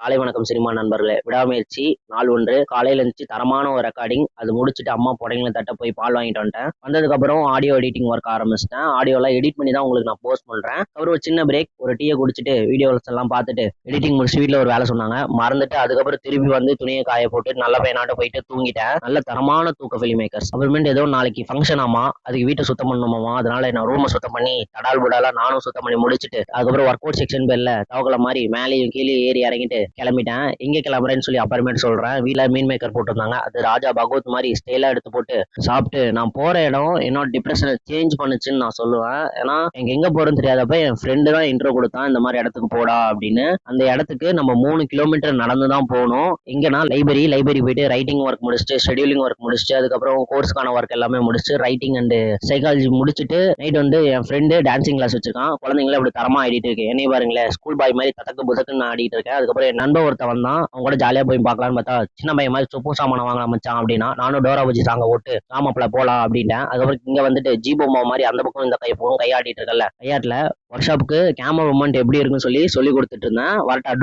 காலை வணக்கம் சினிமா நண்பர்களே. விடாமுயற்சி நாள் 1 காலையில எந்திரிச்சு தரமான ஒரு ரெக்கார்டிங். அது முடிச்சுட்டு அம்மா புடவைங்கள தட்ட போய் பால் வாங்கிட்டு வந்துட்டேன். வந்ததுக்கப்புறம் ஆடியோ எடிட்டிங் ஒர்க் ஆரம்பிச்சுட்டேன். ஆடியோலாம் எடிட் பண்ணி தான் உங்களுக்கு நான் போஸ்ட் பண்றேன். அப்புறம் ஒரு சின்ன பிரேக். ஒரு டீய குடிச்சிட்டு வீடியோஸ் எல்லாம் பார்த்துட்டு எடிட்டிங் முடிச்சு வீட்ல ஒரு வேலை சொன்னாங்க. மறந்துட்டு அதுக்கப்புறம் திருப்பி வந்து துணிய காய போட்டு நல்ல பையனாட்ட போயிட்டு தூங்கிட்டேன். நல்ல தரமான தூக்க ஃபில்ம் மேக்கர்ஸ். அப்புறமேட்டு ஏதோ நாளைக்கு ஃபங்க்ஷன் ஆமா. அதுக்கு வீட்டை சுத்தம் பண்ணணுமாமா. அதனால நான் ரூமை சுத்தம் பண்ணி தடால் புடாலா நானும் சுத்தம் பண்ணி முடிச்சுட்டு அதுக்கப்புறம் ஒர்க் அவுட் செக்ஷன் பேர்ல தவக்கல மாதிரி மேலேயும் கீழே ஏறி இறங்கிட்டு கிளம்பிட்டேன். எங்க கிளம்புறேன்னு சொல்லி அப்புறமேட்டு சொல்றேன். வீட்ல மீன் மேக்கர் போட்டிருந்தாங்க. அது ராஜா பகவத் மாதிரி ஸ்டைலா எடுத்து போட்டு சாப்பிட்டு நான் போற இடம் என்னோட டிப்ரெஷனை சேஞ்ச் பண்ணுச்சுன்னு நான் சொல்லுவேன். ஏன்னா எனக்கு எங்க போறேன்னு தெரியாதப்ப என் ஃப்ரெண்டு தான் இன்ட்ரோ கொடுத்தான், இந்த மாதிரி இடத்துக்கு போடா அப்படின்னு. அந்த இடத்துக்கு நம்ம 3 கிலோமீட்டர் நடந்து தான் போகணும். எங்கன்னா லைப்ரரி போயிட்டு ரைட்டிங் ஒர்க் முடிச்சுட்டு ஷெடியூலிங் ஒர்க் முடிச்சுட்டு அதுக்கப்புறம் கோர்ஸ்க்கான ஒர்க் எல்லாமே முடிச்சு ரைட்டிங் அண்ட் சைக்காலஜி முடிச்சுட்டு நைட் வந்து என் ஃப்ரெண்டு டான்சிங் கிளாஸ் வச்சிருக்கான். குழந்தைங்கள அப்படி தரமா ஆடிட்டு இருக்கேன். என்னைய பாருங்களேன், ஸ்கூல் பாய் மாதிரி தத்தக்கு புதக்குன்னு நான் ஆடிட்டு இருக்கேன். அதுக்கப்புறம் என் நண்பன் ஒருத்தன் வந்தான். அவன் கூட ஜாலியா போய் பார்க்கலான்னு பார்த்தா சின்ன பையன் மாதிரி சொப்பு சாமான வாங்கலாம் மச்சான் அப்படின்னா, நானும் டோரா வச்சு சாங்க ஓட்டு ராமப்பிள்ள போலாம் அப்படின்ட்டேன். அதுக்கப்புறம் இங்க வந்துட்டு ஜீபோமா மாதிரி அந்த பக்கம் இந்த கை போகும் கையாடிட்டு இருக்கல கையாட்டுல ஒர்க் ஷாப்புக்கு கேமரா மூமெண்ட் எப்படி இருக்குன்னு சொல்லி கொடுத்துட்டு இருந்தேன். வரட்டா.